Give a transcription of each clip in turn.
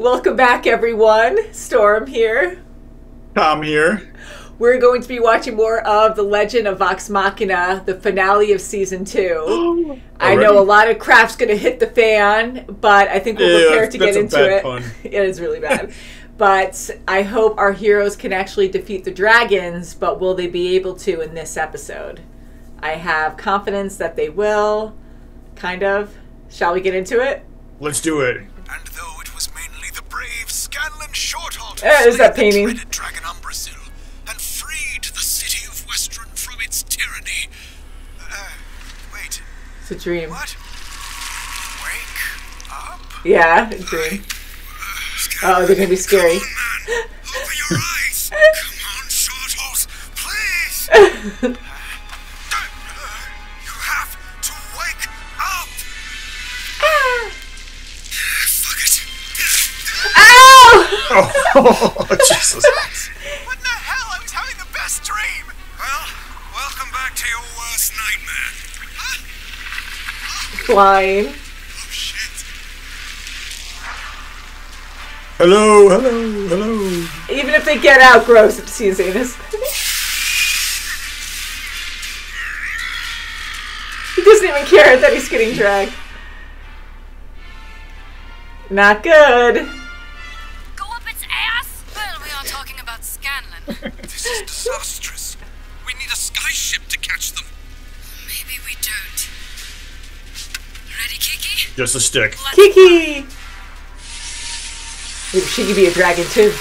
Welcome back, everyone. Storm here. Tom here. We're going to be watching more of The Legend of Vox Machina, the finale of Season 2. I know a lot of crap's going to hit the fan, but I think we're prepared to get into it. Pun. It is really bad. But I hope our heroes can actually defeat the dragons, but will they be able to in this episode? I have confidence that they will. Kind of. Shall we get into it? Let's do it. And though it was mainly the brave Scanlan Shorthalt there's that painting. The dragon Umbrasil and freed the city of Westron from its tyranny. Wait. It's a dream. What? Wake up? Yeah, a dream. Oh, they're gonna be scary. Open your eyes. Come on, Shorthalt, please. You have to wake up. Fuck it. Ow! Oh, Jesus. What in the hell? I was having the best dream. Well, welcome back to your worst nightmare. Huh? Flying. Oh, shit. Hello, hello, hello. Even if they get out, gross if seeing Zanus. He doesn't even care that he's getting dragged. Not good. Go up its ass? Well, we are talking about Scanlan. This is disastrous. We need a skyship to catch them. Maybe we don't. Ready, Kiki? Just a stick. Let's Kiki! Maybe she could be a dragon too.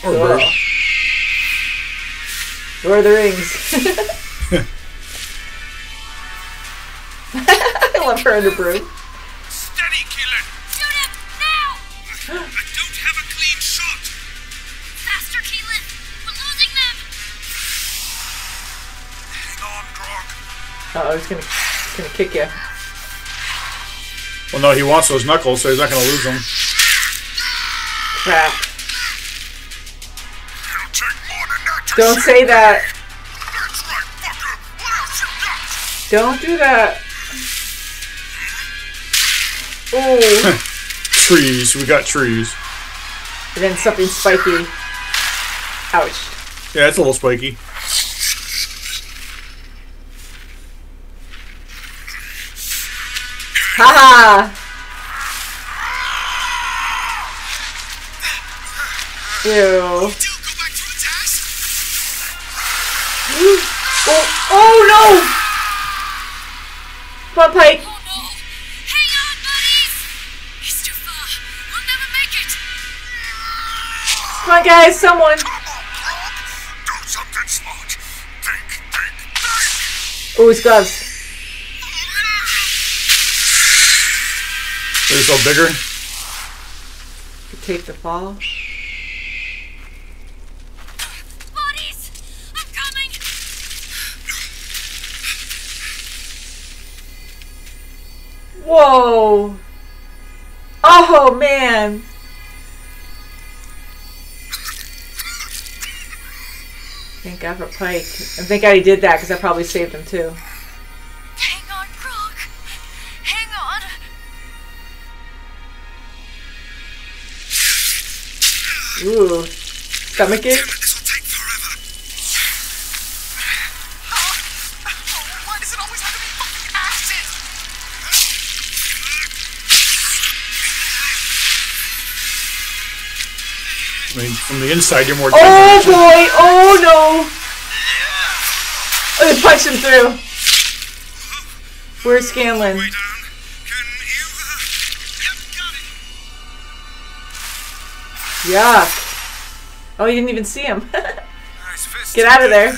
Or a bird. Lord of the Rings. I love her in the broom. Steady, killer. shoot him now! I don't have a clean shot. Faster, Keelan! We're losing them! Hang on, Grog. Uh oh, he's gonna kick you. Well, no, he wants those knuckles, so he's not going to lose them. Crap. It'll take more than that to Don't say that. That's right, fucker. What else you got? Don't do that. Ooh. Trees. We got trees. And then something spiky. Ouch. Yeah, it's a little spiky. Haha! Ew. Go back to its ass? Oh no! Come on, Pike. Oh no! Hang on, buddies! It's too far. We'll never make it! Come on, guys, someone. Come on, Grog. Do something smart. Think. Oh, his gloves. They're so bigger. Take the fall. Buddies! I'm coming! Whoa! Oh man! Thank God for Pike. And thank God he did that because that probably saved him too. Hang on, Grog! Hang on! Ooh. Stomachache? This will take forever. Why does it always have to be fucking acid? I mean, from the inside, you're more Oh dangerous. boy! Oh no! Oh, they punched him through. Where's Scanlan? Way down. Can you? Yep, got it. Yuck. Oh, you didn't even see him. Nice fist. Get out of there.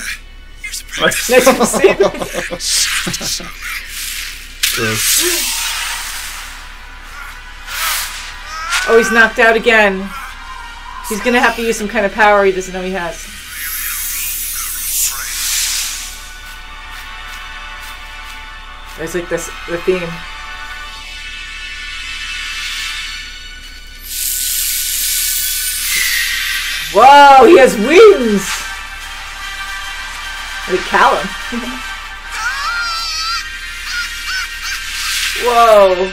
Here's a Next time you see him. Gross. Oh, he's knocked out again. He's gonna have to use some kind of power he doesn't know he has. There's like the theme. Whoa, he has wings! Like Callum. Whoa.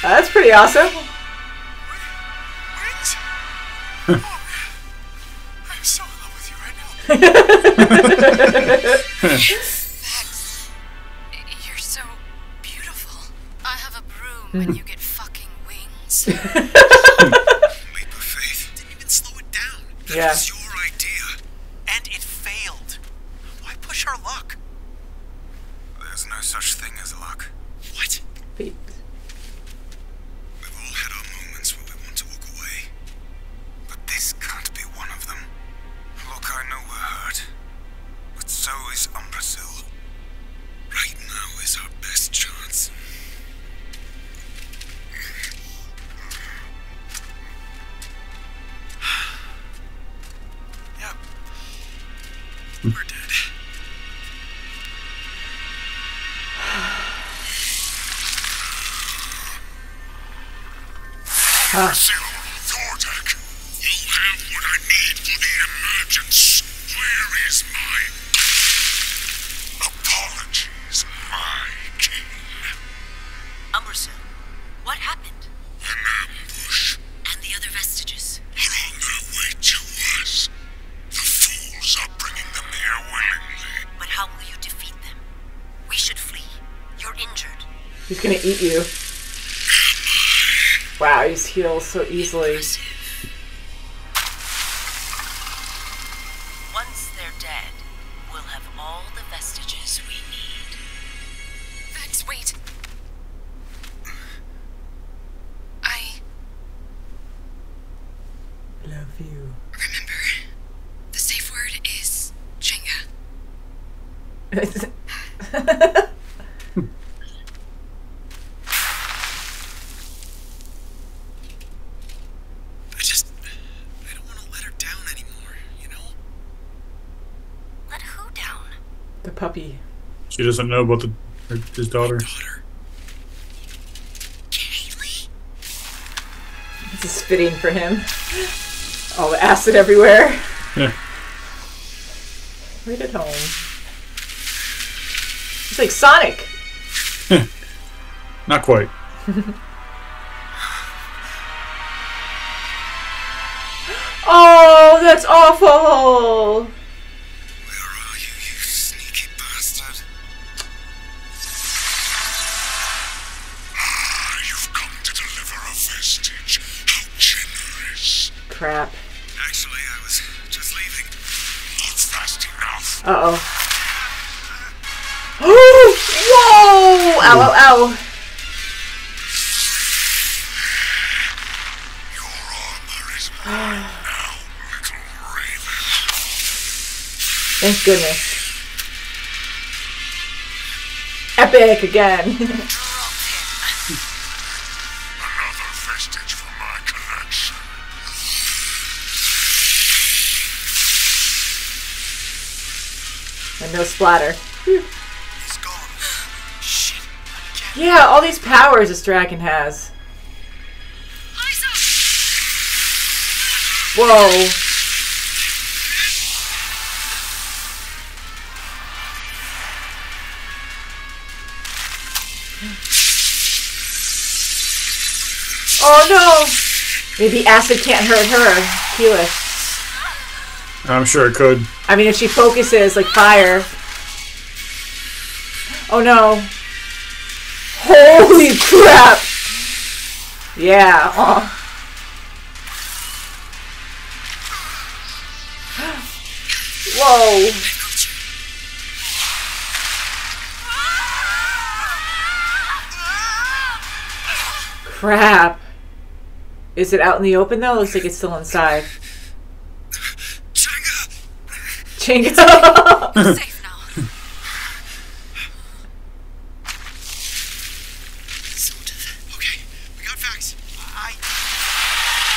That's pretty awesome. Wings? Oh, man. I'm so in love with you right now. Max, you're so beautiful. I have a broom and you get fucking wings. Leap of faith. Didn't even slow it down. That was your idea. And it failed. Why push our luck? There's no such thing as luck. What? Feet. We've all had our moments where we want to walk away. But this can't be one of them. Look, I know we're hurt. But so is Umbrasil. Right now is our best chance. Yep. We're dead. Thordak, you have what I need for the emergence. Where is my apologies, my king? Umbrasil, what happened? An ambush. And the other vestiges? Are on their way to us. The fools are bringing them here willingly. But how will you defeat them? We should flee. You're injured. He's gonna eat you. Wow, he's healed so easily. Once they're dead, we'll have all the vestiges we need. Vex, wait. I Love you. remember. The safe word is Jenga. I don't want to let her down anymore, you know? Let who down? The puppy. She doesn't know about his daughter. Daughter. Kaylee? This is fitting for him. All the acid everywhere. Yeah. Right at home. It's like Sonic. Not quite. Oh, that's awful. Where are you, you sneaky bastard? You've come to deliver a vestige. How generous. Crap. Actually, I was just leaving. Not fast enough. Uh-oh. Whoa! Ow, ow, ow. Your armor is mine now, little raven. Thank goodness. Epic again. Another vestige for my collection. And no splatter. He's gone. Shit. Yeah, all these powers this dragon has. Whoa. Oh no! Maybe acid can't hurt her. Keyleth. I'm sure it could. I mean, if she focuses like fire. Oh no. Holy crap! Yeah. Oh. Whoa. Crap. Is it out in the open though? Looks like it's still inside. Chinga. We're safe now. Sort of. Okay, we got facts.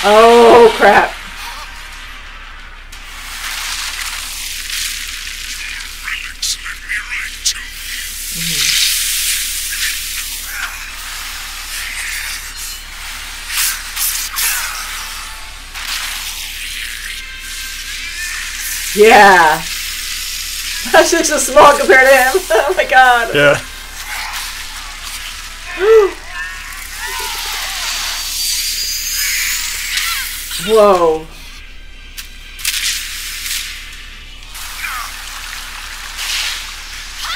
Oh crap. Relics let me right to Yeah. That's just so small compared to him. Oh my god. Yeah. Whoa.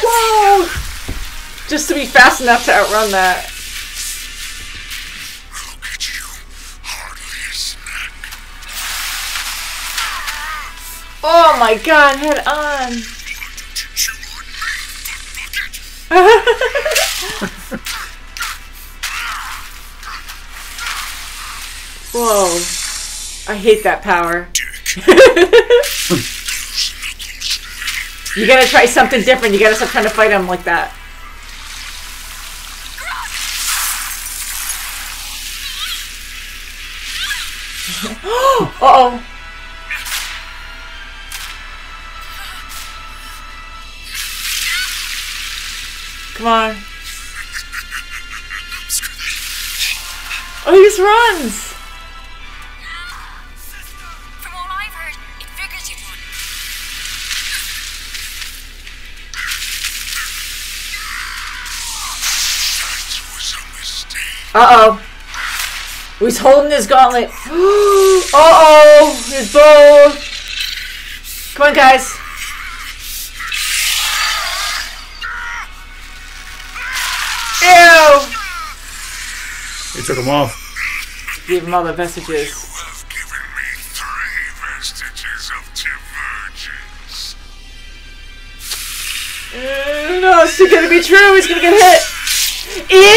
Whoa! Just to be fast enough to outrun that. Look at you. Hardly a snack. Oh my god, head on. Why don't you chew on me, bucket? Whoa. I hate that power. You gotta try something different. You gotta stop trying to fight him like that. Uh-oh. Come on. Oh, he just runs. From all I've heard, it figures you'd won. That was a mistake. Uh-oh. He's holding his gauntlet. Uh-oh. His bow. Come on, guys. Ew. He took him off. Gave him all the vestiges. You have given me 3 vestiges of divergence. No, it's too good to be true. He's gonna get hit. Ew.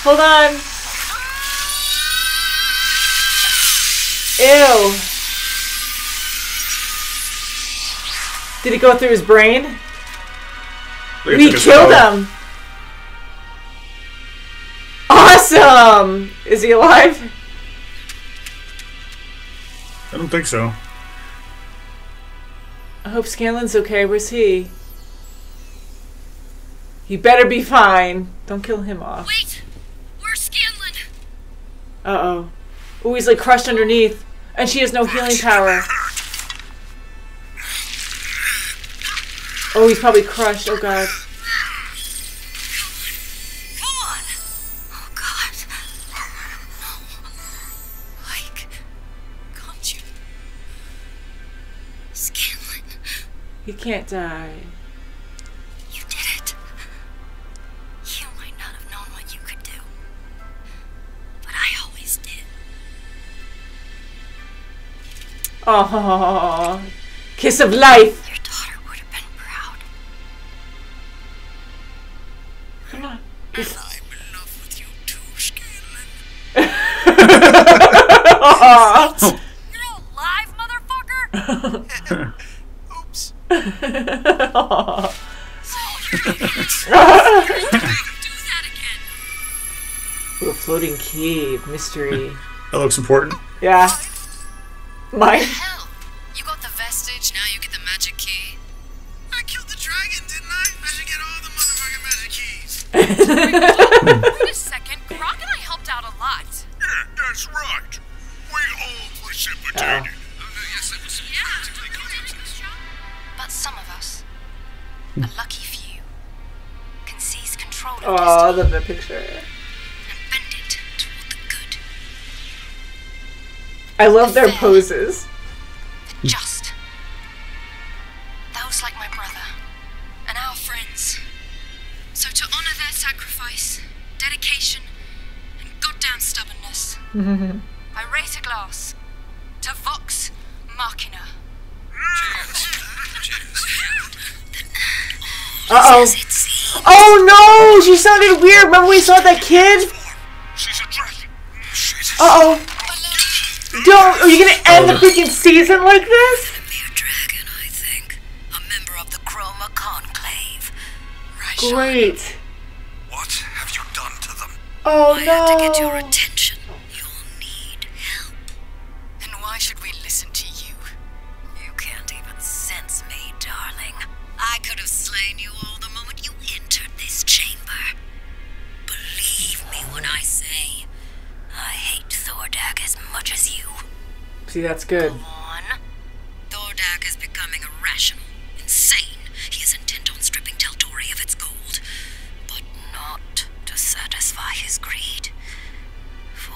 Hold on. Ew. Did it go through his brain? We killed him. Awesome. Is he alive? I don't think so. I hope Scanlan's okay. Where's he? He better be fine. Don't kill him off. Wait! Where's Scanlan? Uh-oh. Oh, he's like crushed underneath. And she has no healing power. Oh, he's probably crushed. Oh, God. Come on! Oh, God. No. Like, can't you? Scanlan. He can't die. You did it. You might not have known what you could do. But I always did. Oh, kiss of life. Your daughter would have been proud. Come on. And I'm in love with you too, Scanlan. You're alive, motherfucker! Oops. Oh, you're idiots. Do that again. Ooh, a floating cave. Mystery. That looks important. Yeah. Mine. Hell, you got the vestige, now you get the magic key. I killed the dragon, didn't I? I should get all the motherfucking magic keys. Wait a second, Croc and I helped out a lot. Yeah, that's right. We all precipitated. Yes, that was practically consciousness. But some of us, a lucky few, can seize control of Oh, I destiny love that picture. and bend it toward the good, I love their poses. the just. Those like my brother and our friends. So to honor their sacrifice, dedication, and goddamn stubbornness, I raise a glass to Vox Machina. Uh-oh. Oh, no! She sounded weird. Remember we saw that kid? She's a dragon. Shit. Uh-oh. Don't. Are you going to end the freaking season like this? Be a dragon, I think. A member of the Chroma Conclave. Right. Great. What have you done to them? Oh, I had to get your no. attention. You'll need help. And why should we listen to you? You can't even sense me, darling. I could have slain you all the moment you entered this chamber. Believe me when I say, I hate Thordak as much as you. See, that's good. Go on. Thordak is becoming irrational, insane. He is intent on stripping Teltori of its gold, but not to satisfy his greed. For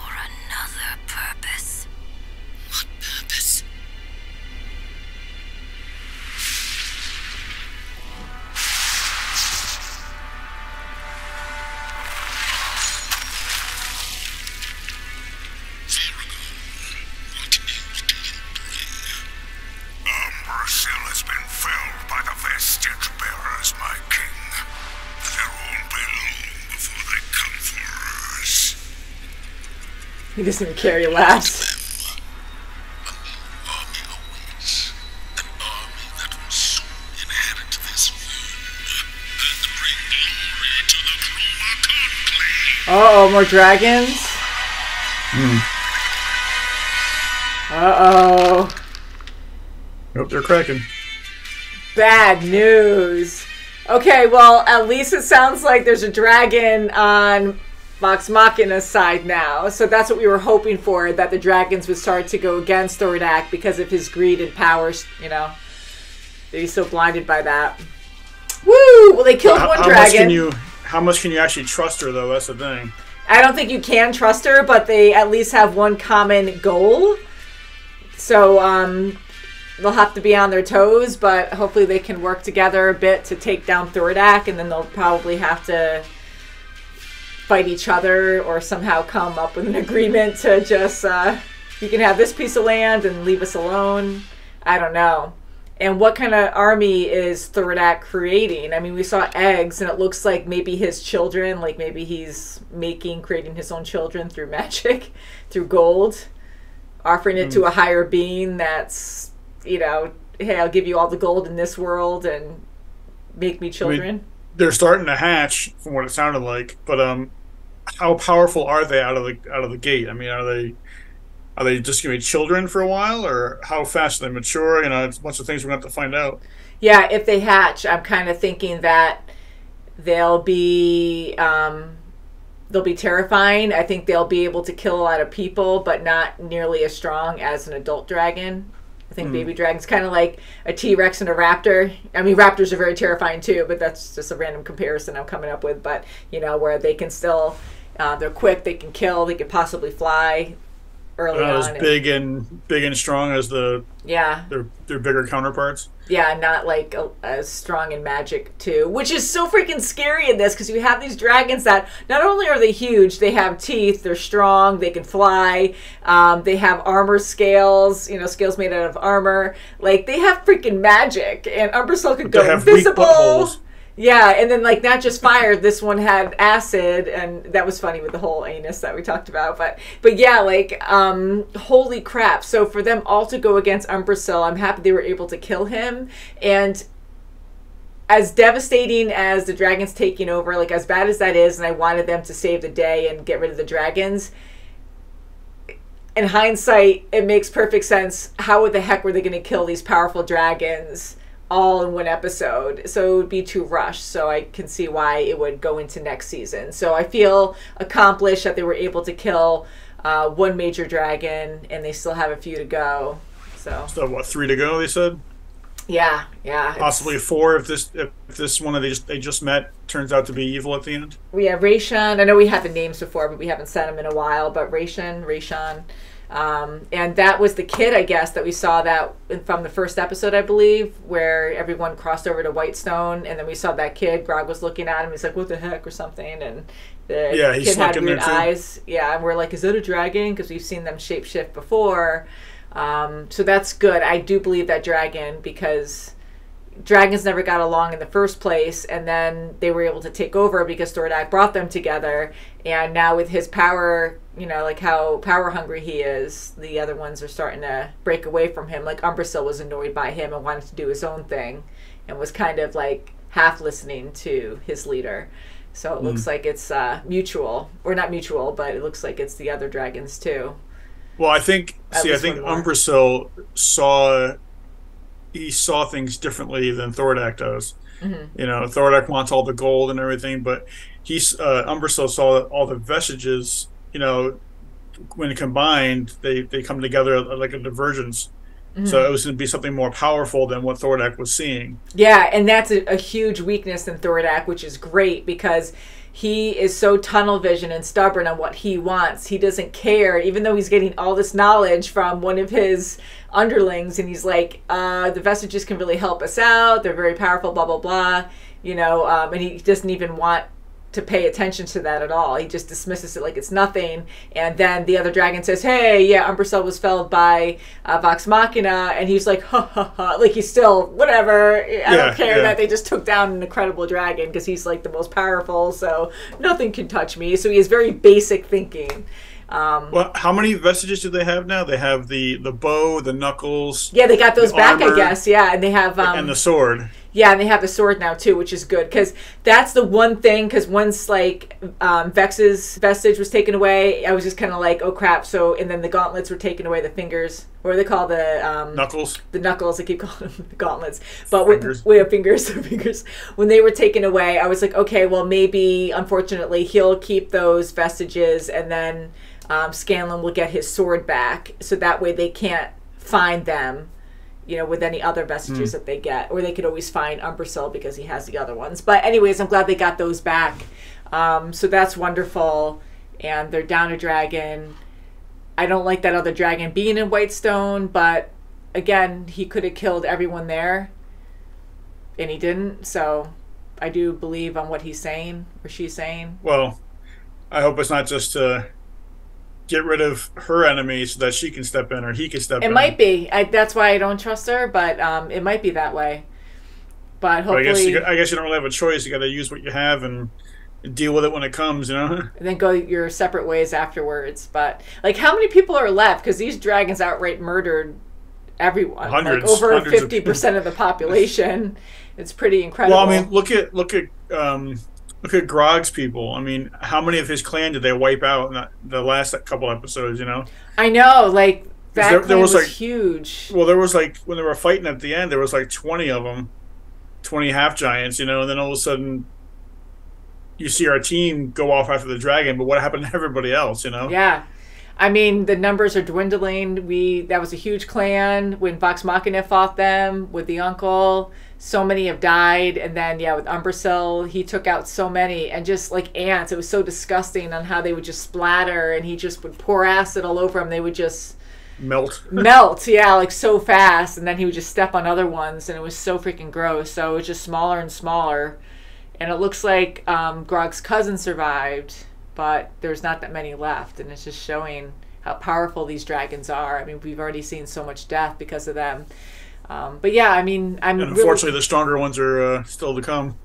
He doesn't even care, he laughs. Uh-oh, more dragons? Uh-oh. Nope, they're cracking. Bad news. Okay, well, at least it sounds like there's a dragon on Vox Machina's side now. So that's what we were hoping for, that the dragons would start to go against Thordak because of his greed and power, you know. That he's so blinded by that. Woo! Well, they killed one dragon. How much can you actually trust her, though? That's the thing. I don't think you can trust her, but they at least have one common goal. So, they'll have to be on their toes, but hopefully they can work together a bit to take down Thordak, and then they'll probably have to fight each other or somehow come up with an agreement to just, you can have this piece of land and leave us alone. I don't know. And what kind of army is Thordak creating? I mean, we saw eggs, and it looks like maybe his children, like maybe he's creating his own children through magic, through gold, offering it to a higher being that's, you know, hey, I'll give you all the gold in this world and make me children. I mean, they're starting to hatch, from what it sounded like, but how powerful are they out of the gate? I mean, are they just going to be children for a while, or how fast do they mature? You know, it's a bunch of things we're going to have to find out. Yeah, if they hatch, I'm kind of thinking that they'll be terrifying. I think they'll be able to kill a lot of people, but not nearly as strong as an adult dragon. I think baby dragon's kind of like a T-Rex and a raptor. I mean, raptors are very terrifying too, but that's just a random comparison I'm coming up with. But, you know, where they can still, they're quick, they can kill, they could possibly fly early on. As big and strong as their bigger counterparts. Yeah, not like as strong in magic too, which is so freaking scary in this, because you have these dragons that not only are they huge, they have teeth, they're strong, they can fly, they have armor scales, you know, scales made out of armor. Like, they have freaking magic, and Umbrasyl could go invisible. Yeah, and then, like, not just fire, this one had acid, and that was funny with the whole anus that we talked about. But yeah, like, holy crap. So for them all to go against Umbrasyl, I'm happy they were able to kill him. And as devastating as the dragons taking over, like, as bad as that is, and I wanted them to save the day and get rid of the dragons, in hindsight, it makes perfect sense. How the heck were they going to kill these powerful dragons all in one episode? So it would be too rushed. So I can see why it would go into next season. So I feel accomplished that they were able to kill one major dragon, and they still have a few to go. So what, 3 to go? They said. Yeah. Possibly 4 if this one they just met turns out to be evil at the end. We have Raishan. I know we had the names before, but we haven't said them in a while. But Raishan. And that was the kid, I guess, that we saw that from the first episode, I believe, where everyone crossed over to Whitestone, and then we saw that kid. Grog was looking at him. He's like, "What the heck?" or something, and the kid had weird eyes. Yeah, and we're like, "Is that a dragon?" Because we've seen them shapeshift before. So that's good. I do believe that dragon, because dragons never got along in the first place, and then they were able to take over because Thordak brought them together. And now with his power, you know, like how power hungry he is, the other ones are starting to break away from him. Like Umbrasyl was annoyed by him and wanted to do his own thing, and was kind of like half listening to his leader. So it looks like it's mutual, or not mutual, but it looks like it's the other dragons too. Well, I think Umbrasyl saw things differently than Thordak does. You know, Thordak wants all the gold and everything, but Umbrasyl saw all the vestiges. You know, when combined, they come together like a divergence. So it was going to be something more powerful than what Thordak was seeing. Yeah, and that's a huge weakness in Thordak, which is great, because he is so tunnel vision and stubborn on what he wants. He doesn't care, even though he's getting all this knowledge from one of his underlings, and he's like, the vestiges can really help us out. They're very powerful, blah, blah, blah. You know, and he doesn't even want to pay attention to that at all. He just dismisses it like it's nothing. And then the other dragon says, "Hey, yeah, Umbrasyl was felled by Vox Machina," and he's like, "Ha ha ha!" Like he's still whatever. I don't care that they just took down an incredible dragon, because he's like the most powerful. So nothing can touch me. So he has very basic thinking. Well, how many vestiges do they have now? They have the bow, the knuckles. Yeah, they got those back, armor, I guess. Yeah, and they have and the sword. Yeah, and they have the sword now too, which is good because that's the one thing. Because once like Vex's vestige was taken away, I was just kind of like, oh crap. So and then the gauntlets were taken away. The fingers, what do they call the knuckles? The knuckles. I keep calling them the gauntlets, but fingers. When they were taken away, I was like, okay, well maybe unfortunately he'll keep those vestiges, and then Scanlan will get his sword back, so that way they can't find them. You know, with any other vestiges that they get. Or they could always find Umbrasyl because he has the other ones. But anyways, I'm glad they got those back. So that's wonderful. And they're down a dragon. I don't like that other dragon being in Whitestone, but again, he could have killed everyone there. And he didn't. So I do believe on what he's saying, or she's saying. Well, I hope it's not just get rid of her enemy so that she can step in or he can step in. It might be. That's why I don't trust her, but it might be that way. But hopefully... I guess you don't really have a choice. You got to use what you have and deal with it when it comes, you know? And then go your separate ways afterwards. But, like, how many people are left? Because these dragons outright murdered everyone. Hundreds. Like, over 50% of the population. It's pretty incredible. Well, I mean, look at Grog's people. I mean, how many of his clan did they wipe out in the last couple episodes, you know? I know, like, that clan was like, huge. Well, there was, like, when they were fighting at the end, there was, like, 20 of them, 20 half-giants, you know, and then all of a sudden you see our team go off after the dragon, but what happened to everybody else, you know? Yeah. I mean, the numbers are dwindling. That was a huge clan when Vox Machina fought them with the uncle. So many have died, and then with Umbrasyl, he took out so many, and just like ants, it was so disgusting on how they would just splatter, and he just would pour acid all over them. They would just melt, like so fast, and then he would just step on other ones, and it was so freaking gross. So it was just smaller and smaller, and it looks like Grog's cousin survived, but there's not that many left, and it's just showing how powerful these dragons are. I mean, we've already seen so much death because of them. But yeah, I mean, unfortunately, the stronger ones are still to come.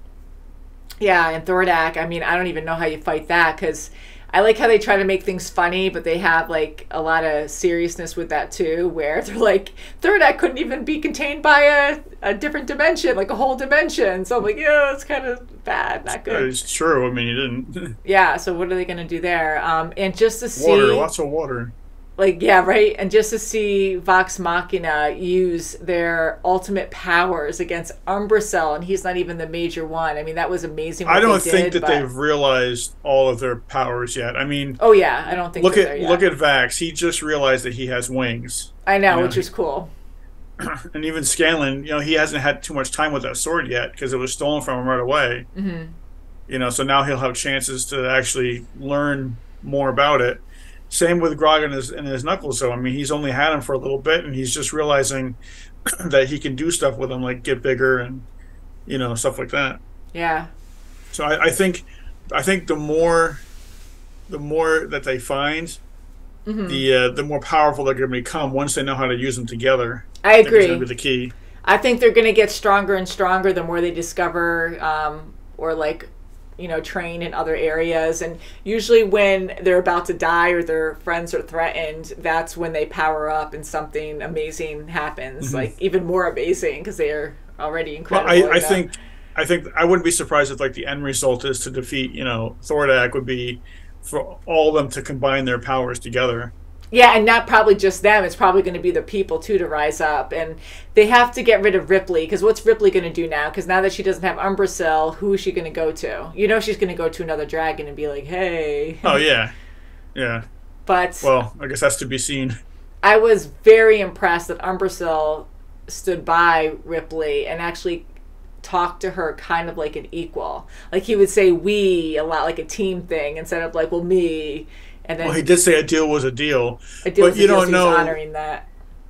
Yeah, and Thordak, I mean, I don't even know how you fight that, because I like how they try to make things funny, but they have like a lot of seriousness with that too, where they're like, Thordak couldn't even be contained by a different dimension, like a whole dimension. So I'm like, yeah, it's kind of bad, not good. It's true. I mean, you didn't. Yeah, so what are they going to do there? And just to see... Water, lots of water. Like, yeah, right? And just to see Vox Machina use their ultimate powers against Umbrasyl, and he's not even the major one. I mean, that was amazing what I don't think that they've realized all of their powers yet. I mean... Oh, yeah, I don't think look at Vax. He just realized that he has wings. I know, which is cool. And even Scanlan, you know, he hasn't had too much time with that sword yet because it was stolen from him right away. Mm-hmm. You know, so now he'll have chances to actually learn more about it. Same with Grog and his knuckles. So I mean, he's only had him for a little bit, and he's just realizing that he can do stuff with them, like get bigger and you know stuff like that. Yeah. So I think the more that they find, the more powerful they're going to become once they know how to use them together. I agree. That's going to be the key. I think they're going to get stronger and stronger the more they discover or like, you know, train in other areas. And usually when they're about to die or their friends are threatened, that's when they power up and something amazing happens. Like even more amazing because they are already incredible. Well, I think I wouldn't be surprised if like the end result is to defeat, you know, Thordak would be for all of them to combine their powers together. Yeah, and not probably just them. It's probably going to be the people, too, to rise up. And they have to get rid of Ripley, because what's Ripley going to do now? Because now that she doesn't have Umbrasyl, who is she going to go to? You know she's going to go to another dragon and be like, hey. Oh, yeah. Yeah. But... Well, I guess that's to be seen. I was very impressed that Umbrasyl stood by Ripley and actually talked to her kind of like an equal. Like, he would say we a lot, like a team thing, instead of like, well, me... And then, well, he did say a deal was a deal, but you don't know honoring that.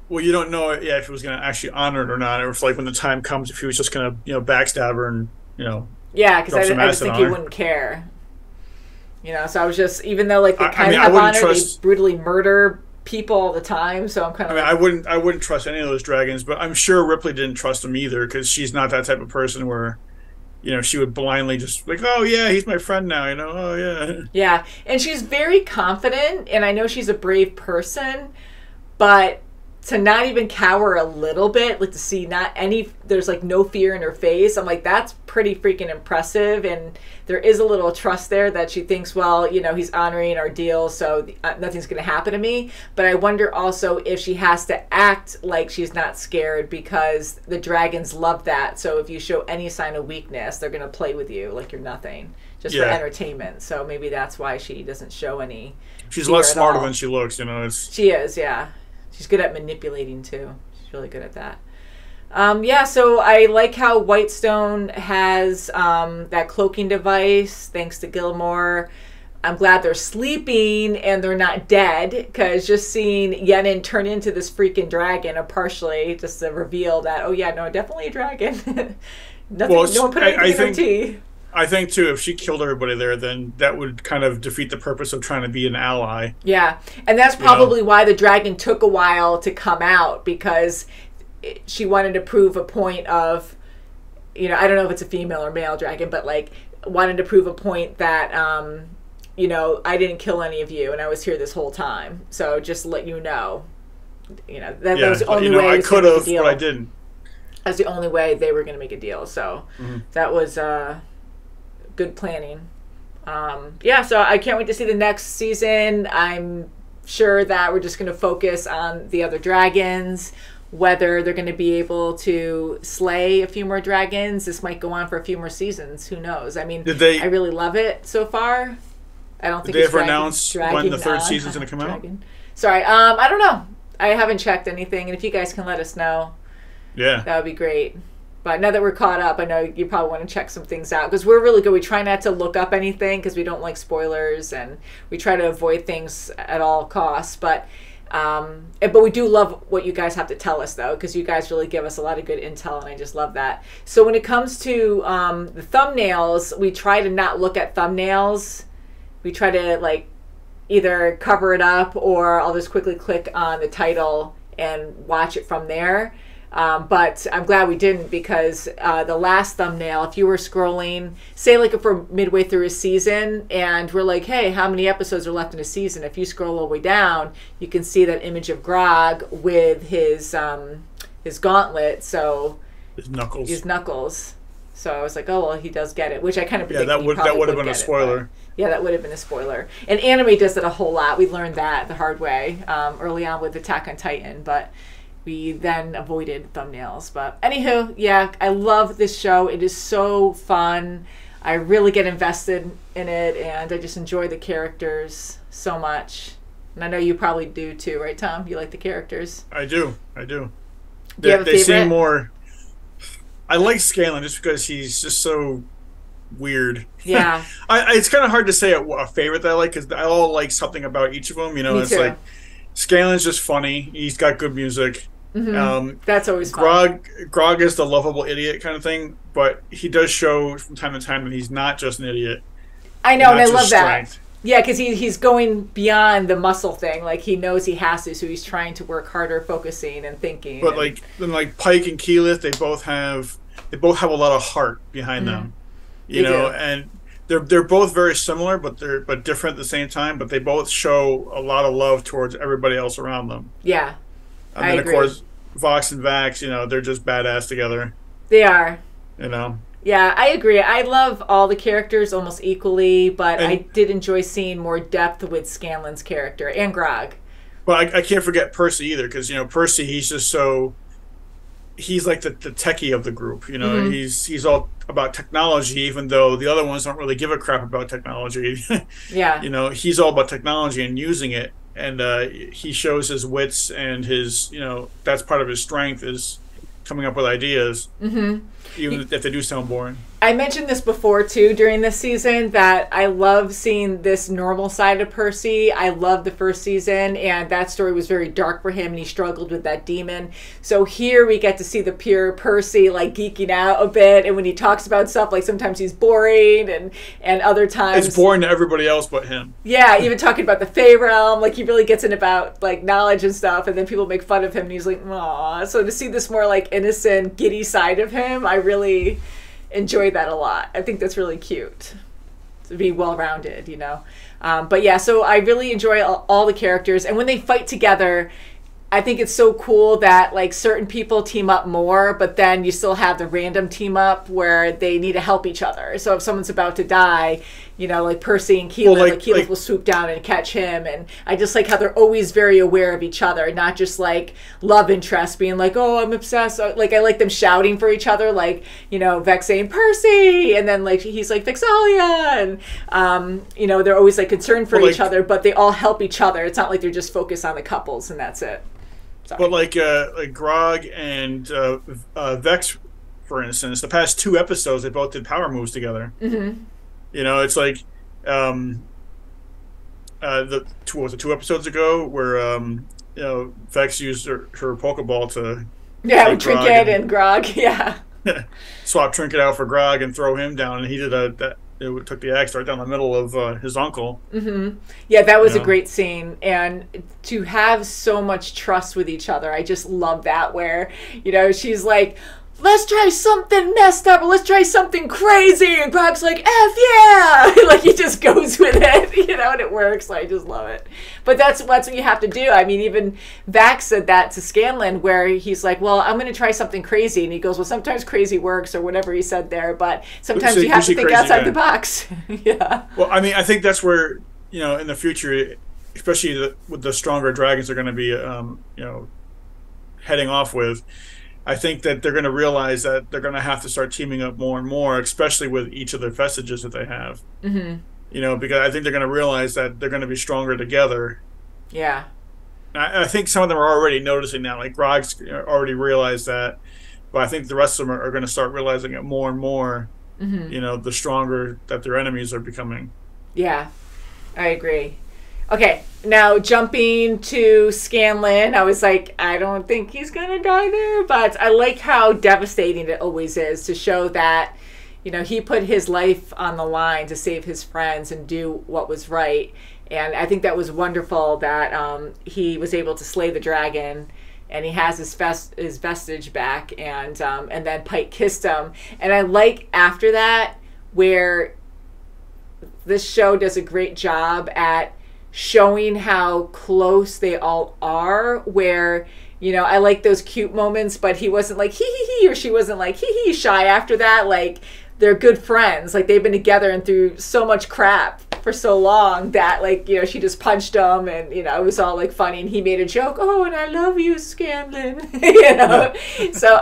Well, you don't know, if he was going to actually honor it or not, or if, like, when the time comes, if he was just going to, you know, backstab her and, you know, yeah, because I just think he wouldn't care. You know, so I was just, even though like they kind of have honor, they brutally murder people all the time. So I'm kind of. I mean, I wouldn't trust any of those dragons, but I'm sure Ripley didn't trust them either because she's not that type of person where, she would blindly just like, oh yeah, he's my friend now, oh yeah. Yeah, and she's very confident, and I know she's a brave person, but to not even cower a little bit, like to see there's like no fear in her face. I'm like, that's pretty freaking impressive. And there is a little trust there that she thinks, well, he's honoring our deal, so nothing's going to happen to me. But I wonder also if she has to act like she's not scared, because the dragons love that. So if you show any sign of weakness, they're going to play with you like you're nothing, just for entertainment. So maybe that's why she doesn't show any. She's a lot smarter than she looks, She is, yeah. She's good at manipulating, too. She's really good at that. So I like how Whitestone has that cloaking device, thanks to Gilmore. I'm glad they're sleeping and they're not dead, because just seeing Yenin turn into this freaking dragon, or partially, just to reveal that, oh yeah, no, definitely a dragon. No one put anything in her tea. I think, too, if she killed everybody there, then that would kind of defeat the purpose of trying to be an ally. Yeah, and that's probably why the dragon took a while to come out, because she wanted to prove a point of, I don't know if it's a female or male dragon, but, like, wanted to prove a point that, I didn't kill any of you, and I was here this whole time. So just to let you know. That was the only way I could have, but I didn't. That's the only way they were going to make a deal. So that was... good planning. So I can't wait to see the next season. I'm sure that we're just going to focus on the other dragons, whether they're going to be able to slay a few more dragons. This might go on for a few more seasons. Who knows? I mean, I really love it so far. I don't think did they ever announce when the third season's going to come out? Sorry, I don't know. I haven't checked anything, and if you guys can let us know, that would be great. But now that we're caught up, I know you probably want to check some things out, because we're really good. We try not to look up anything because we don't like spoilers, and we try to avoid things at all costs. But we do love what you guys have to tell us, though, because you guys really give us a lot of good intel, and I just love that. So when it comes to the thumbnails, we try to not look at thumbnails. We try to either cover it up, or I'll just quickly click on the title and watch it from there. But I'm glad we didn't, because the last thumbnail, if you were scrolling, say if we're midway through a season and we're like, hey, how many episodes are left in a season? If you scroll all the way down, you can see that image of Grog with his gauntlet. So his knuckles. So I was like, oh, well, he does get it, which I kind of predicted. That would have been a spoiler. That would have been a spoiler. And anime does it a whole lot. We learned that the hard way early on with Attack on Titan, but we then avoided thumbnails. But anywho, I love this show. It is so fun. I really get invested in it, and I just enjoy the characters so much. And I know you probably do too, right, Tom? You like the characters? I do. Do you have a favorite? They seem more... I like Scanlan just because he's just so weird. Yeah. It's kind of hard to say a favorite that I like, because I all like something about each of them. Me it's too. Like Scanlan's just funny. He's got good music. Mm-hmm. That's always fun. Grog is the lovable idiot kind of thing, but he does show from time to time that he's not just an idiot. I know, and I love that. Yeah, because he's going beyond the muscle thing. Like, he knows he has to, so he's trying to work harder, focusing and thinking. But like Pike and Keyleth, they both have a lot of heart behind them. You know, and they're both very similar, but different at the same time. But they both show a lot of love towards everybody else around them. Yeah. And then, of course, Vox and Vax, they're just badass together. They are. Yeah, I agree. I love all the characters almost equally, but I did enjoy seeing more depth with Scanlan's character and Grog. Well, I can't forget Percy either, because, Percy, he's just so... He's like the techie of the group, He's all about technology, even though the other ones don't really give a crap about technology. Yeah. He's all about technology and using it. And he shows his wits and his, that's part of his strength, is coming up with ideas, even if they do sound boring. I mentioned this before, too, during this season, that I love seeing this normal side of Percy. I loved the first season, and that story was very dark for him, and he struggled with that demon. So here we get to see the pure Percy, geeking out a bit, and when he talks about stuff, sometimes he's boring, and other times... It's boring to everybody else but him. Yeah, even talking about the Fey Realm, he really gets in about, knowledge and stuff, and then people make fun of him, and he's like, aw. So to see this more, innocent, giddy side of him, I really... enjoy that a lot. I think that's really cute to be well-rounded, you know. But yeah, so I really enjoy all the characters, and when they fight together, I think it's so cool that like certain people team up more, but then you still have the random team up where they need to help each other. So if someone's about to die, you know, like Percy and Keelan, like Keelan will swoop down and catch him. And I just like how they're always very aware of each other, not just like love interest being like, oh, I'm obsessed. Like I like them shouting for each other, like, you know, Vex saying Percy, and then like he's like Vexalia, and you know, they're always like concerned for each other, but they all help each other. It's not like they're just focused on the couples and that's it. Sorry. But like Grog and Vex, for instance, the past 2 episodes they both did power moves together. Mm-hmm. You know, it's like the 2 episodes ago where you know, Vex used her Pokeball to with Trinket and Grog, yeah. Swap Trinket out for Grog and throw him down, and he did it took the axe right down the middle of his uncle. Mm-hmm. Yeah, that was a great scene. And to have so much trust with each other, I just love that, where, you know, she's like, let's try something messed up, or let's try something crazy. And Grog's like, F yeah! Like, he just goes with it, you know, and it works. I just love it. But that's what you have to do. I mean, even Vax said that to Scanlan, where he's like, well, I'm going to try something crazy. And he goes, well, sometimes crazy works, or whatever he said there, but sometimes you have to think outside the box. Yeah. Well, I mean, I think that's where, you know, in the future, especially with the stronger dragons they're going to be, you know, heading off with, I think that they're going to realize that they're going to have to start teaming up more and more, especially with each of the vestiges that they have. Mm-hmm. You know, because I think they're going to realize that they're going to be stronger together. Yeah. I think some of them are already noticing that. Like Grog's already realized that, but I think the rest of them are going to start realizing it more and more. Mm-hmm. You know, the stronger that their enemies are becoming. Yeah, I agree. Okay, now jumping to Scanlan, I was like, I don't think he's going to die there, but I like how devastating it always is to show that, you know, he put his life on the line to save his friends and do what was right. And I think that was wonderful that he was able to slay the dragon, and he has his vestige back, and then Pike kissed him. And I like after that where this show does a great job at showing how close they all are, where, you know, I like those cute moments, but he wasn't like hee hee hee, or she wasn't like hee hee shy after that. Like, they're good friends. Like, they've been together and through so much crap for so long that, like, you know, she just punched him, and, you know, it was all like funny, and he made a joke, oh, and I love you, Scanlan. You know. So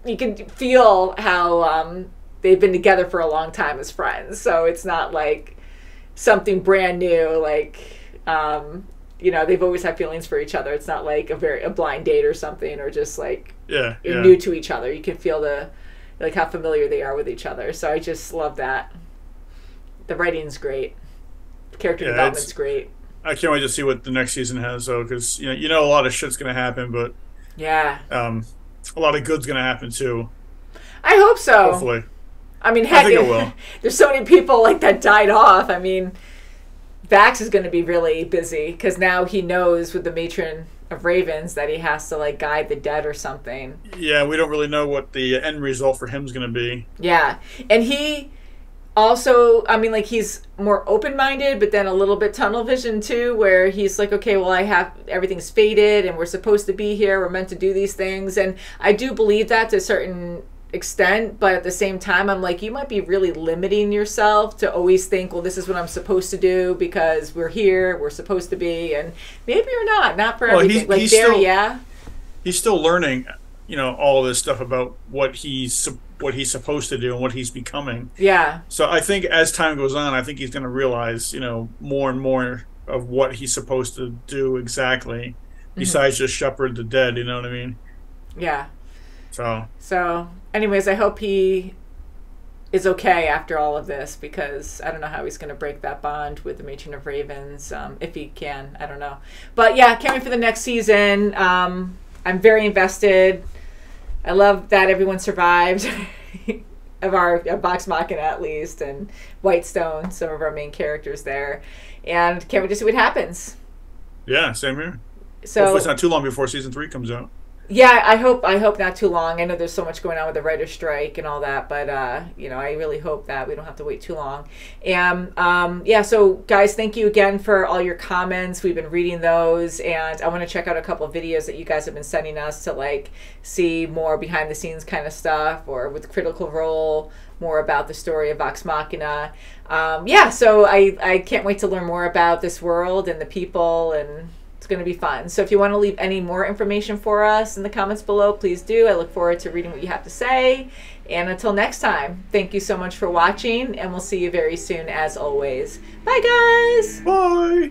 you can feel how they've been together for a long time as friends. So it's not like something brand new, like, you know, they've always had feelings for each other. It's not like a blind date or something, or just like you're new to each other. You can feel like how familiar they are with each other. So I just love that. The writing's great. The character development's great. I can't wait to see what the next season has, though, because you know a lot of shit's gonna happen, but a lot of good's gonna happen too. I hope so. Hopefully. I mean, heck, I think it will. There's so many people like that died off. I mean, Vax is going to be really busy because now he knows with the matron of ravens that he has to like guide the dead or something. Yeah, we don't really know what the end result for him is going to be. Yeah, and he also, I mean, like, he's more open-minded, but then a little bit tunnel vision too, where he's like, okay, well, everything's fated, and we're supposed to be here. We're meant to do these things, and I do believe that to a certain extent, but at the same time, I'm like, you might be really limiting yourself to always think, well, this is what I'm supposed to do because we're here, we're supposed to be, and maybe you're not for everything. He's still learning, you know, all this stuff about what he's supposed to do and what he's becoming. Yeah. So I think as time goes on, I think he's going to realize, you know, more and more of what he's supposed to do exactly, besides just shepherd the dead. You know what I mean? Yeah. So anyways, I hope he is okay after all of this, because I don't know how he's going to break that bond with the Matron of Ravens, if he can. I don't know. But yeah, can't wait for the next season. I'm very invested. I love that everyone survived of Vox Machina, at least, and Whitestone, some of our main characters there. And can't wait to see what happens. Yeah, same here. So hopefully it's not too long before season 3 comes out. Yeah, I hope not too long. I know there's so much going on with the writer's strike and all that, but you know, I really hope that we don't have to wait too long. And yeah, so guys, thank you again for all your comments. We've been reading those, and I want to check out a couple of videos that you guys have been sending us to like see more behind the scenes kind of stuff, or with Critical Role, more about the story of Vox Machina. Yeah, so I can't wait to learn more about this world and the people, and it's going to be fun. So if you want to leave any more information for us in the comments below, please do. I look forward to reading what you have to say. And until next time, thank you so much for watching, and we'll see you very soon as always. Bye, guys. Bye.